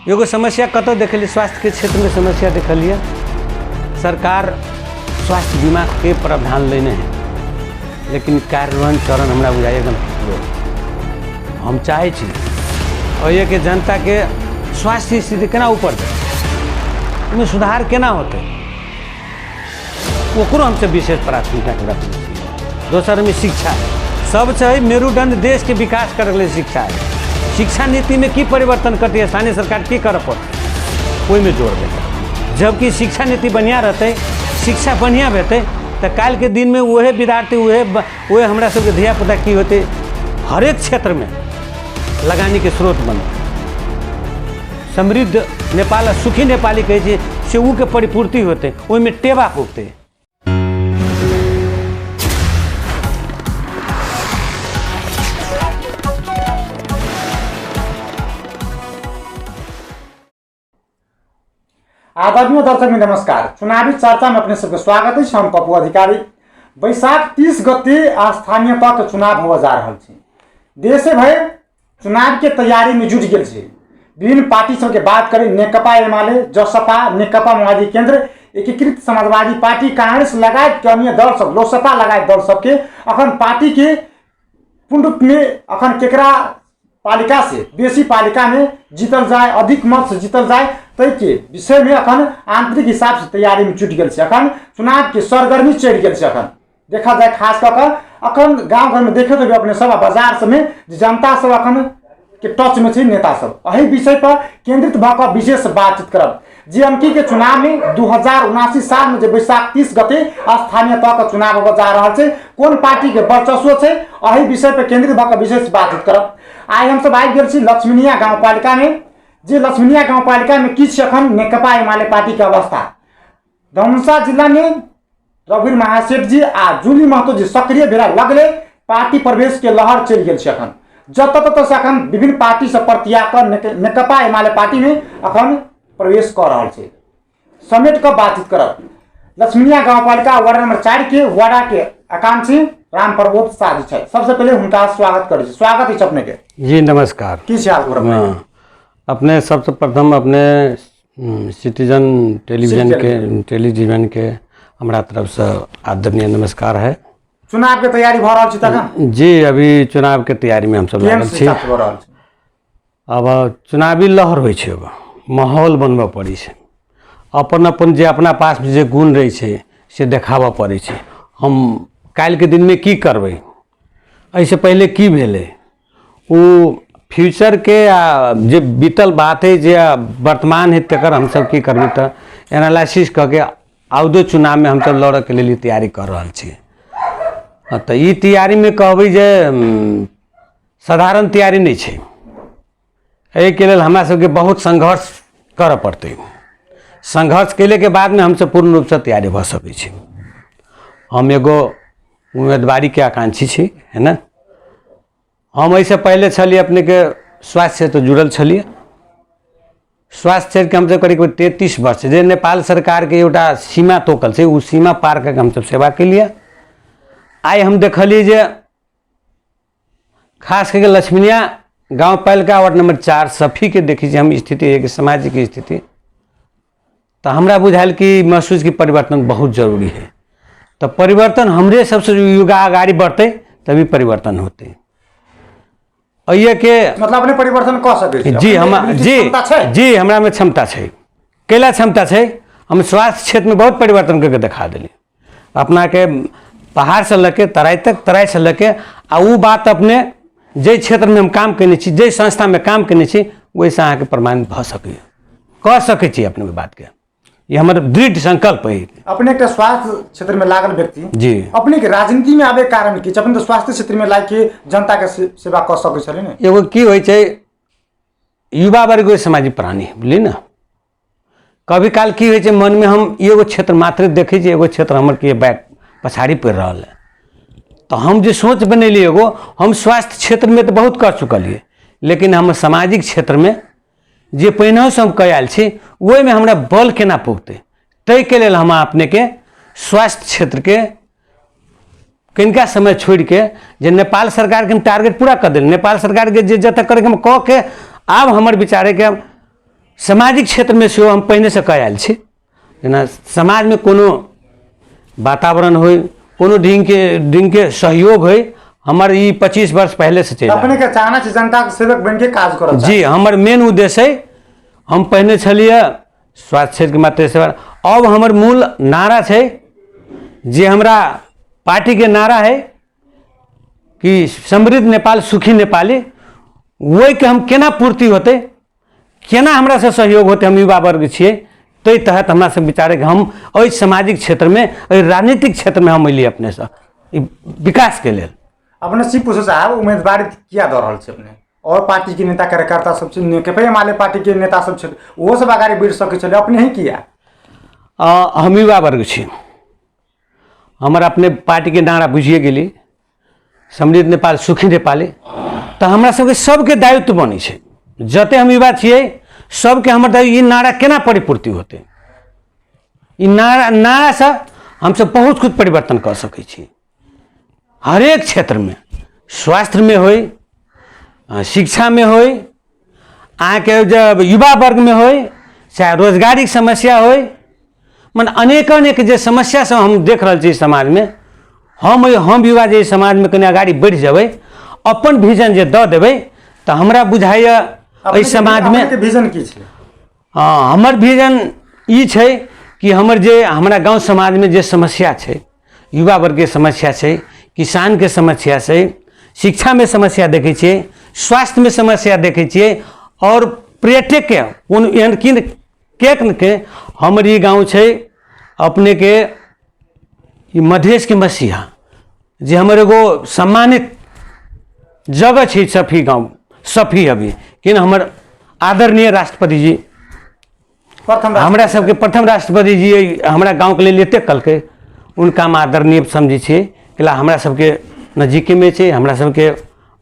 एगो समस्या कतौ देखलिए, स्वास्थ्य के क्षेत्र में समस्या देखलिए। सरकार स्वास्थ्य बीमा के प्रावधान लेने हैं, लेकिन कार्यान्वयन चरण हमरा बुझाइए एकदम स्लो। हम चाहे और ये कि जनता के स्वास्थ्य स्थिति केना ऊपर में सुधार केना होते, ओकरो हमसे विशेष प्राथमिकता के रखना। दोसर में शिक्षा सबसे मेरुदंड देश के विकास करे लिए शिक्षा है। शिक्षा नीति में की परिवर्तन करती है स्थानीय सरकार की कर पड़ती, कोई में जोड़ देते। जबकि शिक्षा नीति बढ़िया रहते, शिक्षा बढ़िया रहते तो काल के दिन में वह विद्यार्थी वह हमरा सबके धिया पुता की होते हरेक क्षेत्र में लगानी के स्रोत बनते। समृद्ध नेपाल सुखी नेपाली कहे से ऊ के परिपूर्ति होते, वही में टेबा पुगते। आदरणीय दर्शक में नमस्कार। चुनावी चर्चा में अपने सबके स्वागत है। हम पप्पू अधिकारी। बैशाख 30 गते स्थानीय तक चुनाव हो जा रहा है। देश भर चुनाव के तैयारी में जुट गए। विभिन्न पार्टी सबके बात करें, नेकपा एमाले, जसपा, नेकपा माओवादी केंद्र, एकीकृत समाजवादी पार्टी, कांग्रेस लगायत के अन्य दल सब, लोसपा लगायत दल सबके अखन पार्टी के पुंड में अखन केकरा पालिका से बेसी पालिका में जीतल जाए, अधिक मत से जीतल जाए तय के विषय में अखन आंतरिक हिसाब से तैयारी में जुट गए। अखन चुनाव के सरगर्मी चढ़ गए। अखन देखा जाए खास कर अखन गाँव घर में देखे तो अपने सब बाजार सब में जनता सब अखन के टच में छे नेता सब। यही विषय पर केंद्रित भाकर विशेष बातचीत करब। जीएमटी के चुनाव में 2079 साल में जब बैशाख 30 गते स्थानीय तह का चुनाव हो जा रहा है, कौन पार्टी के वर्चस्व है, यही विषय पर केंद्रित भाकर विशेष बातचीत करब। आज हम सब आई गए लक्ष्मीनिया गाउँपालिका में। जे लक्ष्मीनिया गाउँपालिका में किछ अखन नेकपा एमाले पार्टी के अवस्था। धनुषा जिला में रघुवीर महासेठ जी आ जूली महतो जी सक्रिय भेला लगले पार्टी प्रवेश के लहर चल गए। अखन जत तत से अखन विभिन्न पार्टी से प्रत्याकर नेकपा एमाले पार्टी में अखन प्रवेश कर रहा है। समेट कर बातचीत करब। लक्ष्मीनिया गाउँपालिका वार्ड नंबर 4 के वार्डा के आकांक्षी राम प्रबोध शाह जी है। सबसे पहले उनका स्वागत कर दीजिए। स्वागत है अपने के। जी नमस्कार। किस हाल अपने सबसे प्रथम अपने सिटीजन टेलीविजन के हमारा तरफ से आदरणीय नमस्कार है। चुनाव के तैयारी भ रहल छी जी, अभी चुनाव के तैयारी में हम सब लागल छी। अब चुनावी लहर होइ छै, अब माहौल बनबऽ पड़ै छै। अपन अपन जे अपना पास जे गुण रहे छै से देखाबऽ पड़ै छै। हम काल के दिन में की करबै, ऐसे पहले की भेलै, वो फ्यूचर के जे बीतल बात है, जे वर्तमान है, तकर हम सब की करबै तो एनालिसिस करके आउदो चुनाव में हम सब लड़े के लिए तैयारी कर रहा छी। तो ये तैयारी में कहबै जे साधारण तैयारी नहीं छै। एहि के लेल हमरा सबके बहुत संघर्ष करऽ पड़तै। संघर्ष केले के बाद में हम सब पूर्ण रूप से तैयारी भ सकै छी। हम एगो उम्मीदवारी के आकांक्षी छी, है ना। हम ऐसे पहले छलिए अपने के स्वास्थ्य क्षेत्र जुड़ल छलिए। स्वास्थ्य क्षेत्र के हमसे करीब 33 वर्ष जे नेपाल सरकार के एटा सीमा तोकल से, उस सीमा पार करके हम सब सेवा के लिए आई हम देखलिए जे खास करके लक्ष्मीनिया गाउँपालिका वार्ड नंबर 4 सफी के देखी हम स्थिति एक सामाजिक स्थिति, तो हमरा बुझायल कि महसूस की परिवर्तन बहुत जरूरी है। तो परिवर्तन हमरे सबसे युवा आगाड़ी बढ़ते तभी परिवर्तन होते। और ये के मतलब अपने परिवर्तन कर सके जी, जी हमरा में क्षमता है। कैला क्षमता है, हम स्वास्थ्य क्षेत्र में बहुत परिवर्तन करके दिखा दिली। अपना के पहाड़ से लेके तराई तक, तराई से लेके आ वो बात अपने जे क्षेत्र में हम काम करने छी, जे संस्था में काम करने छी, वैसे अहाँ के प्रमाणित भ सके, कह सके छी अपने बात के। ये हमारे दृढ़ संकल्प है। अपने के स्वास्थ्य क्षेत्र में लागल व्यक्ति जी, अपने के राजनीति में आवे कारण की अपने तो स्वास्थ्य क्षेत्र में लाग के जनता के सेवा कर सके छले ने। एगो की होय छै, युवा वर्ग सामाजिक प्राणी बुझलिए ना। कभी काल की होय छै, मन में हम एगो क्षेत्र मात्र देखे छी, एगो क्षेत्र हमर के बैक पछाड़ी पड़ रहा है। तो हम जो सोच बनेलिए एगो, हम स्वास्थ्य क्षेत्र में तो बहुत कर चुकलिए, लेकिन हम सामाजिक क्षेत्र में जे पहिने से हम कयल छी वही में हमरा बल केना पुगते, तय के लेल हम अपने के स्वास्थ्य क्षेत्र के कनिका समय छोड़ के जे नेपाल सरकार के हम टारगेट पूरा कर दिल। नेपाल सरकार के जे जतक करे हम कह के आब हमर विचारे के सामाजिक क्षेत्र में सेहो हम पहिने से कह आयल छी जेना समाज में कोनो वातावरण हो कोनो ढंग के सहयोग हो हमार 25 वर्ष पहले से चल अपने के चाहना छै जनता के सेवक बन के काज करब जी हमार मेन उद्देश्य है हम पहिने छलिए स्वास्थ्य क्षेत्र के मात्र सेवा अब हमार मूल नारा है जे हमरा पार्टी के नारा है कि समृद्ध नेपाल सुखी नेपाली वही के हम केना पूर्ति होते केना हमरा से सहयोग होते हम युवा वर्ग छे तै तहत हमरा से विचारे कि हम ओइ सामाजिक क्षेत्र में ओइ राजनीतिक क्षेत्र में हम अलिए अपने से विकास के लिए अपने सी पूछो साहब उम्मीदवारी किया दे रहल छै अपने और पार्टी के नेता कार्यकर्ता सब छै नेकपा माले पार्टी के नेता सब छै वो सब आगे बढ़ सके छले अपने ही किया हम युवा वर्ग छी हमारा अपने पार्टी के नारा बुझिए गेली समृद्ध नेपाल सुखी नेपाली तो हमरा सबके सबके दायित्व बनी छै जते हम युवा छिए सबके हमर दायित्व ई नारा केना परिपूर्ति होते ई नारा से हम सब बहुत कुछ परिवर्तन कर सकै छी हर एक क्षेत्र में स्वास्थ्य में हो शिक्षा में हो आके जब युवा वर्ग में हो चाहे रोजगारी समस्या हो मन अनेक जे समस्या सब हम देख रहे छी समाज में हम युवा जे समाज में कनी आगाड़ी बढ़ जेबै अपन विजन जे दऽ देबै तऽ हमरा बुझाइए एहि समाज में विजन की छै हमर विजन ई छै कि हमर जे हमरा गांव समाज में जे समस्या छै युवा वर्ग के समस्या छै किसान के समस्या छै शिक्षा में समस्या देखे छिए स्वास्थ्य में समस्या देखे छिए और पर्यटक के कोनो एहन किन के हमर ई गाँव छै अपने के मधेश के मसीहा जे हमर एगो सम्मानित जगह छै सफी गाँव सफी अभी कि हमर आदरणीय राष्ट्रपति जी हमरा सबके प्रथम राष्ट्रपति जी हमरा गाँव के लिए एते कलकै उनका हम आदरणीय समझै छिए कि हमरा सबके नजदीके में छै हमरा सबके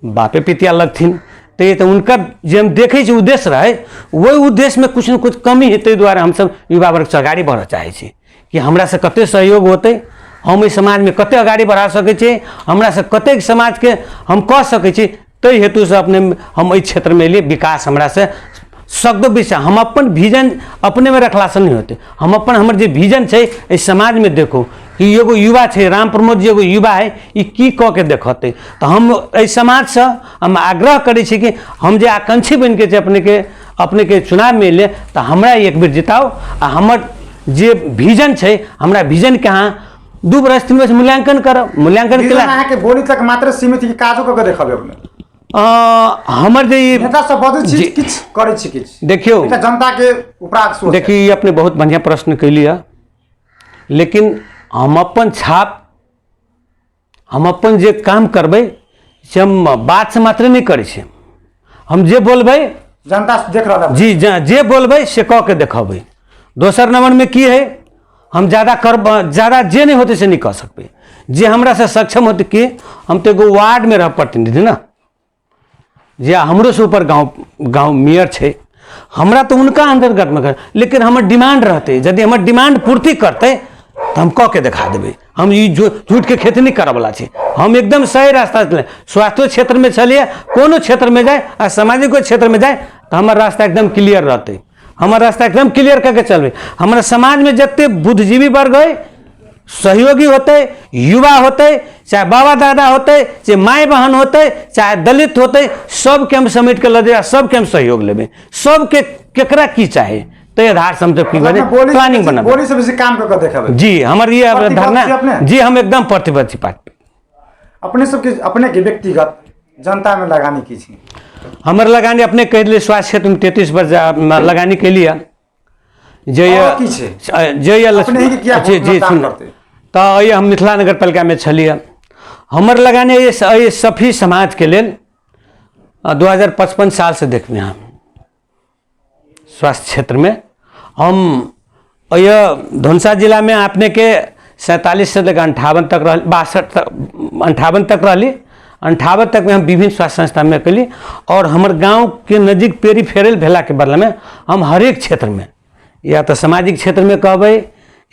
बापे पितिया लगथिन तो उनकर जे हम देखे छी उद्देश्य रहे वही उद्देश्य में कुछ न कुछ कमी है ताहि दुआरे हम सब युवा वर्ग से अगाड़ी बढ़ चाहे छी कि हमरा से कते सहयोग होते हम इस समाज में कते अगाड़ी बढ़ा सके छी हमरा से कते समाज के हम कह सके छी ताहि हेतु से अपने हम इस क्षेत्र में लिए विकास हमरा से सकदो विषय हम अपन विजन अपने में रखला से नहीं होते हम अपन हमर जे विजन है इस समाज में देखो कि एगो युवा है राम प्रमोद जी एगो युवा है ई की कह के देखते तो हम इस समाज से हम आग्रह करे छी कि हम जे आकांक्षी बन के अपने के चुनाव में ले तो हमरा एक बेर जिताओ आ हमर जे विजन है हमरा विजन के अहाँ 2 वर्ष 3 वर्ष मूल्यांकन करब मूल्यांकन के अहाँ के बोली तक मात्र सीमित कि काजो क के देखबे अपने हमर जे नेता सब बदल चीज किछ करे छी किछ देखियो जनता के उपराग सोच देखिए अपने बहुत बढ़िया प्रश्न कैलिए लेकिन हम अपन छाप हम अपन जे काम करबै से हम बात से मात्र नहीं करे छी हम जे बोलबै जनता देख रहा जी जे बोलबै से कह के देखबै दोसर नंबर में की है हम ज़्यादा जे नहीं होते से नहीं कह सकते जे हमरा से सक्षम होते कि हम तो एगो वार्ड में रह प्रतिनिधि ना जे हमरो से ऊपर गांव मेयर छे हमरा तो उनका अंतर्गत में कर लेकिन हमर डिमांड रहते यदि हमर डिमांड पूर्ति करते तो हम कह के दिखा देवे हम ये झूठ के खेती नहीं करे वाला छे हम एकदम सही रास्ता चले स्वास्थ्य क्षेत्र में चलिए कोनो क्षेत्र में जाए आ सामाजिक क्षेत्र में जाए तो हमार रास्ता एकदम क्लियर रहते हमार रास्ता एकदम क्लियर करके चलबे हमारे समाज में जिते बुद्धिजीवी वर्ग है सहयोगी होते युवा होते चाहे बाबा दादा होते चाहे माए बहन होते चाहे दलित होते सबके हम समेट के लगे सबके हम सहयोग लेबे सबके केकरा की चाहे तो आधार से हम सब की बने प्लानिंग बना बोली से बेसी काम करके देखाबे जी हमार ये धारणा जी हम एकदम प्रतिबद्ध पार्टी अपने सबके अपने के व्यक्तिगत जनता में लगानी की छी हमर लगानी अपने कह दिए स्वास्थ्य क्षेत्र में 33 वर्ष लगानी के लिए जी सुन तो ये हम मिथिला नगर पालिका में छलिए हमर लगाने ये सफी समाज के लिए 2055 साल से देखबे हम स्वास्थ्य क्षेत्र में हम धनुषा जिला में अपने के 47 से लेकर 58 तक रह 58 तक रही 58 तक में हम विभिन्न स्वास्थ्य संस्था में कली और हमार गांव के नज़दीक पेरीफेरल भेला के बदला में हम हर एक क्षेत्र में या तो सामाजिक क्षेत्र में कहबै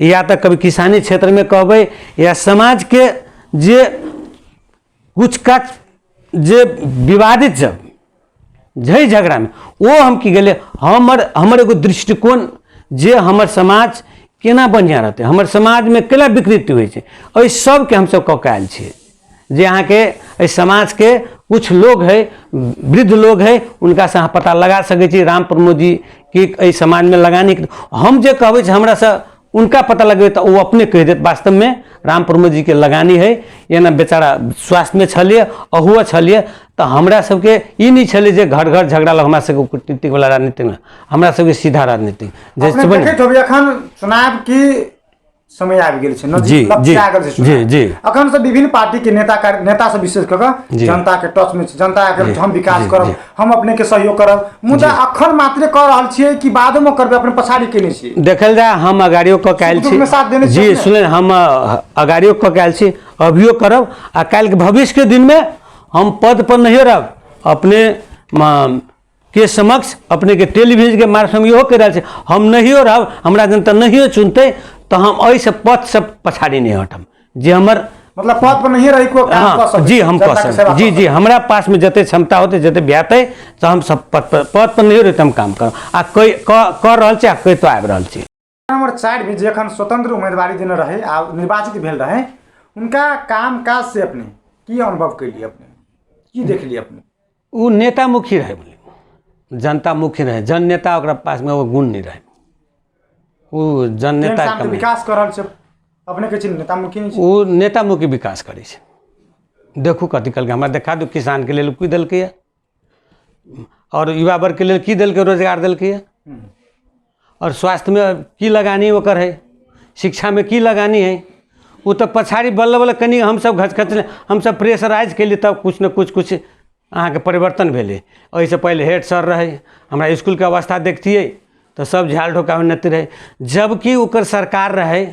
या तो कभी किसानी क्षेत्र में कहबै या समाज के जे कुछ का जे विवादित जब झै झगड़ा में वो हम की गेले हमर एगो दृष्टिकोण जे हमर समाज केना बढ़िया रहते, हमर समाज में केना विकृति होइ छै, एहि सबके हमसब कऽ के आयल छियै जे अहाँके एहि समाज के कुछ लोग है, वृद्ध लोग है, उनका से अहाँ पता लगा सकै छी राम प्रमोद जी कि एहि समाज में लगानी हम जे कहबै छै हमरा से उनका पता लगबे तो वो अपने कह देत वास्तव में राम प्रमोद जी के लगानी है या ना बेचारा स्वास्थ्य में छलिए अहुआ छलिए तो हमरा सबके ई नहीं छले जे घर घर झगड़ा लग हमरा सबके कूटनीतिक वाला राजनीति में हमरा सबके सीधा राजनीति जैसे देखैत होबै अखन चुनाव की समय आबि गेल छै जी जी जी जी अखन से विभिन्न पार्टी के नेता सब विशेष कऽ जनता के टच में छै, जनता के हम विकास करब, हम अपने के सहयोग करब, मुदा अखन मात्र कह रहल छियै कि बादो में करबै, अपने पछाड़ी केने छी देखल जाए हम अगाड़ियो कऽ के आयल छी जी सुने हम अगाड़ियो कऽ के आयल छी अभियो करब आ काल्हि के भविष्य के दिन में हम पद पर नहीं रहब, अपने के समक्ष अपने के टेलीविजन के माध्यम से इहो कह रहल छी हम नहियो रहब, हमरा जनता नहियो चुनते तो हम एहि से पद से पछाड़ी नहीं हटम जे हमर मतलब पद पर नहीं रही को काम कर सकते जी हम कह सकते जी जी हमरा पास में जते क्षमता होते जते ब्याते तो हम सब पद पर नहीं रहते हम काम करब आ कोई कर रहल छी आ कोई तो आबि रहल छी। नंबर 4 भी जखन स्वतंत्र उम्मीदवारी देने रहे आ निर्वाचित भेल रहे उनका काम काज से अपने की अनुभव कैली, अपने की देखली, अपने वो नेता मुखी रहे, जनता मुखी रहे, जन नेता ओकरा पास में वो गुण नहीं रहे, वो जन नेता के विकास कर रहल छै, अपने के नेता मुखी नहीं छै, वो नेता मुखी विकास करे छै। देखू कथी कल हमरा देखा दू किसान के लेल की देलकै है और युवा वर्ग के लेल की देलकै, रोजगार देलकै है और स्वास्थ्य में की लगानी ओकर है, शिक्षा में की लगानी है, वो तो पछाड़ी बल्ले बल्ले कनी हम सब घचघच हम सब प्रेशराइज कैली तब कुछ न कुछ अहाँ के परिवर्तन भेले। ओहिसे पहले हेड सर रहे, हमरा स्कूल के अवस्था देखतिए तो सब झाल ढोका नती रहे, जबकि ओकर सरकार रहे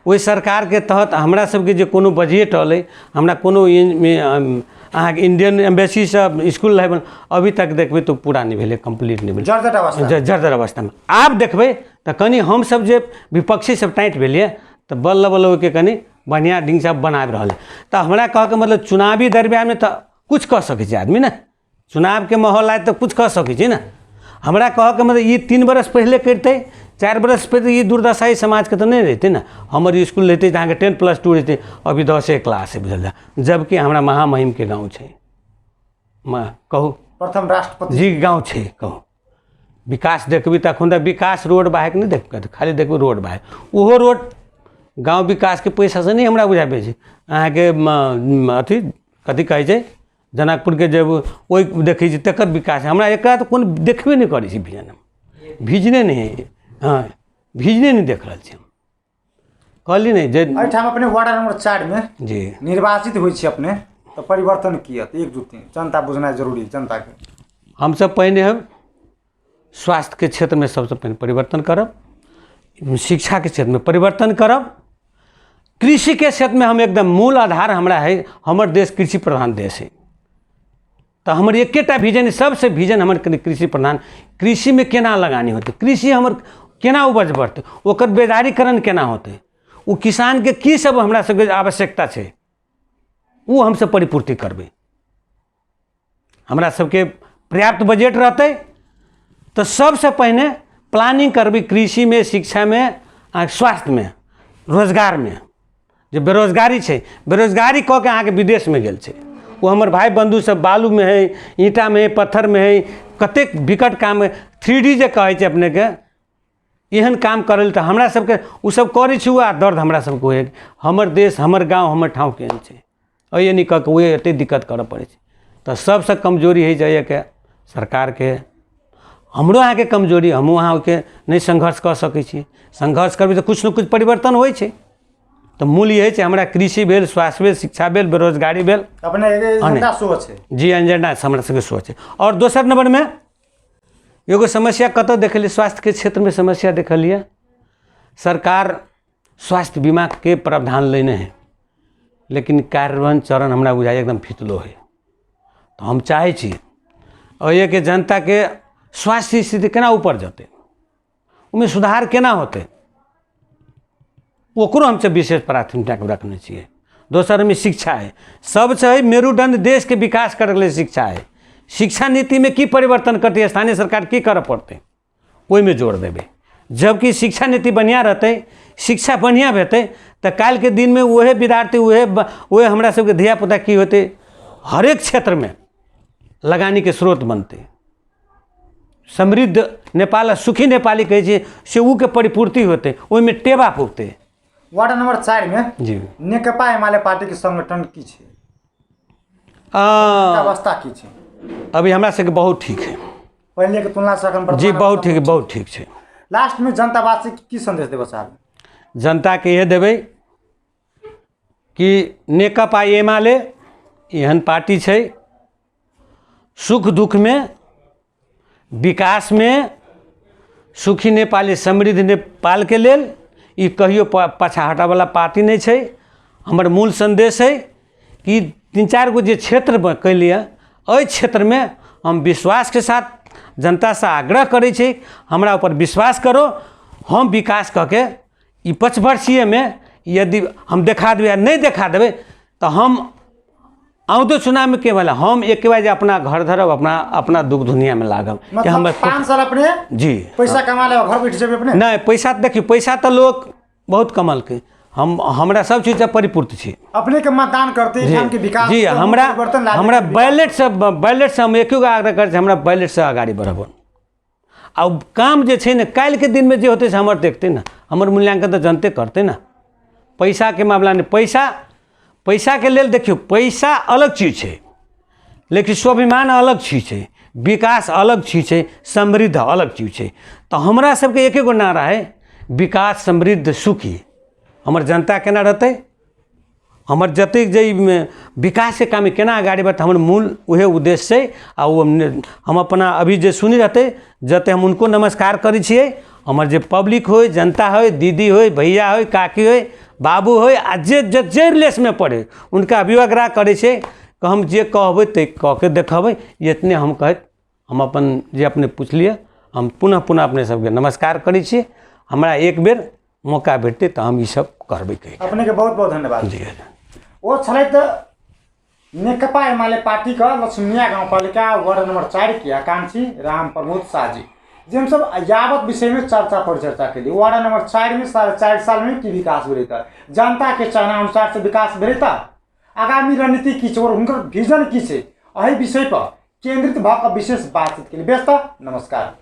वही सरकार के तहत हमरा सबके जे कोनो बजट अलै, हमरा कोनो अहाँ इंडियन एम्बेसी से स्कूल रहे अभी तक देखबै तो पूरा नहीं भेले, कंप्लीट नहीं भेले, जर्जर अवस्था में। आब देखबै तो कनी हम सब जे विपक्षी सब टाइट भेलिए तो बल्ल बल्ल के कनी बढ़िया ढंग से बना रहा है। तो हमरा कह के मतलब चुनावी दरमियान में तो कुछ कह सकै छै आदमी ना, चुनाव के माहौल आए तो कुछ कह सकै छै ना। हमरा कह के मतलब ये 3 बरस पहले करते 4 बरस पे तो ये दुर्दशा समाज के तो नहीं रहते ना, हमारे स्कूल रहते जहाँ के 10+2 रहते अभी 10 क्लास है बुझल, जबकि हमारा महामहिम के गाँव है कहू प्रथम राष्ट्रपति जी गाँव है कहू विकास देखबी तखन तो विकास रोड बाहेक नहीं देख खाली देखबी रोड बाहेक, वो रोड गाँव विकास के पैसा से नहीं हमरा बुझाबे छै। अहाँ के अथी कथी कहै छै जनकपुर के जब वही देखै छी तकर विकास हमरा एकरा तो कोनो देखबे नहीं करै छी, भिजने नहीं है, हाँ भिजने नहीं देख रहा छी, कहली नहीं जे एठाम अपने वार्ड नंबर 4 में जी निर्वाचित होइ छी अपने तो परिवर्तन किया 1 2 3 जनता बुझना जरूरी, जनता के हम सब पहले हम स्वास्थ्य के क्षेत्र में सबसे पहले परिवर्तन करब, शिक्षा के क्षेत्र में परिवर्तन करब, कृषि के क्षेत्र में हम एकदम मूल आधार हमरा है, हमर देश कृषि प्रधान देश है तो हमर एकेटा विजन सबसे विजन हमर कृषि प्रधान, कृषि में केना लगानी होते, कृषि हमर केना उपज बढ़ते, ओकर बेदारीकरण केना होते, वो किसान के की सब हमरा सबके आवश्यकता है वो हम सब परिपूर्ति करबे। हमरा सबके पर्याप्त बजट रहते तो सबसे पहले प्लानिंग करबे कृषि में, शिक्षा में, स्वास्थ्य में, रोजगार में। जो बेरोजगारी है बेरोजगारी कह के अहाँ के विदेश में गेल छै, वो हमर भाई बंधु सब बालू में है, ईंटा में है, पत्थर में है, कतेक विकट काम है 3D जे कहै छै अपने के एहन काम करल तो हमरा सबके उ सब करै छी आ दर्द हमरा सबके होए हमर देश हमर गाँव हमर ठाव केहन छै अये नहीं कह के वो एते दिक्कत करऽ पड़े छै। तो सबसे कमजोरी है जाइए के सरकार के, हमरो अहाँ के कमजोरी, हमहूँ अहाँ के नहीं संघर्ष कर सकै छी, संघर्ष करबै तो कुछ न कुछ परिवर्तन होइ छै। तो मूल ये है हमरा कृषि भेल, स्वास्थ्य भेल, शिक्षा भेल, बेरोजगारी भेल, अपने एजेंडा सोच है जी एजेंडा हमरा सबके सोच है। और दोसर नंबर में एगो समस्या कतऽ देखलिए, स्वास्थ्य के क्षेत्र में समस्या देखलिए, सरकार स्वास्थ्य बीमा के प्रावधान लेने है लेकिन कार्यान्वयन चरण हमरा बुझाइए एकदम फितलो है। तो हम चाहे छी ये कि जनता के स्वास्थ्य स्थिति केना ऊपर जते, उनमें सुधार केना होते, ओकरो हमसे विशेष प्राथमिकता रखने चाहिए। दोसर में शिक्षा है, सबसे मेरुदंड देश के विकास करे के लिए शिक्षा है, शिक्षा नीति में की परिवर्तन करते स्थानीय सरकार की करऽ पड़तै ओहिमे जोर देबै। जबकि शिक्षा नीति बढ़िया रहतै, शिक्षा बढ़िया हेतै तऽ काल्हिके दिनमे वएह विद्यार्थी वएह हमरा सबके धियापुता की होतै, हरेक क्षेत्रमे लगानीके स्रोत बनतै। समृद्ध नेपाल, सुखी नेपाली कहै छै से ऊके परिपूर्ति होतै, ओहिमे टेबा पुगतै। वार्ड नंबर 4 में जी नेकपा एमाले पार्टी के संगठन की छै, अवस्था की छै? अभी हमरा सबके बहुत ठीक है, पहले के तुलना से अखन जी बहुत ठीक है, बहुत ठीक है। लास्ट में जनतावासी की संदेश देबो साहब? जनता के ये देबै कि नेकपा एमाले एहन पार्टी छै, सुख दुख में, विकास में, सुखी नेपाली समृद्ध नेपाल के लेल ई कहियो पाछा हटावला पार्टी नहीं छै। हमर मूल संदेश है कि 3-4 गो जे क्षेत्र कैलिए एहि क्षेत्र में हम विश्वास के साथ जनता से आग्रह करै छी, हमरा ऊपर विश्वास करो। हम विकास करके ई 5 वर्षीय में यदि हम देखा देबै या नहीं देखा देबै तो हम आउतो चुनाव में केवल हम एक बार अपना घर धरब, अपना दुख दुनिया में लागब। मतलब 5 साल अपने जी पैसा कमा ले घर बैठ जेबै अपने? नहीं, पैसा देखियो, पैसा तो लोग बहुत कमल के, हमरा सब चीज से परिपूर्ति छी। अपने के मतदान करते हम के विकास जी हमरा बैलेट से हम एक आग्रह कर, हमरा बैलेट से आगाड़ी बढ़ब। अब काम जे छै ने काल्हि के दिन में जे होते से हमर देखते ना, हमर मूल्यांकन तो जनते करते ना। पैसा के मामला नहीं, पैसा के लेल देखियो, पैसा अलग चीज है लेकिन स्वाभिमान अलग चीज है, विकास अलग चीज है, समृद्ध अलग चीज है। तो हमरा सबके एक नारा है, विकास समृद्ध सुखी। हमर जनता केना रहते, हमर जतेक जे विकास के काम केना आगाड़ी बढ़ते, हमर मूल उहे उद्देश्य है। आ हम अपना अभी जे सुनी रहते जते हम उनको नमस्कार करै छियै। हमर जे पब्लिक हो, जनता हो, दीदी हो, भैया हो, काकी हो, बाबू हो, आ जे रिलेस में पड़े उनका अभिवाग्रह करे छे कि हम जे कहबै ते कह के देखबै। इतने हम कहत हम अपन जे अपने पूछलिए, हम पुनः अपने सबके नमस्कार करै छी। हमरा एक बेर मौका भेटते तो हम ई सब करबै। अपने के बहुत बहुत धन्यवाद जी। वो छलै त नेकपा एमाले पार्टी का लक्ष्मीया गाउँपालिका वार्ड नंबर 4 की आकांक्षी राम प्रमोद शाह जी, जे हम सब यावत विषय में चर्चा परिचर्चा के लिए वार्ड नंबर 4 में 4.5 साल में की विकास भेलैता, जनता के चाहना अनुसार से विकास भेलैता, आगामी रणनीति की और उनकर विजन की छै, एहि विषय पर केंद्रित भऽ कऽ विशेष बातचीत के लिए व्यस्त। नमस्कार।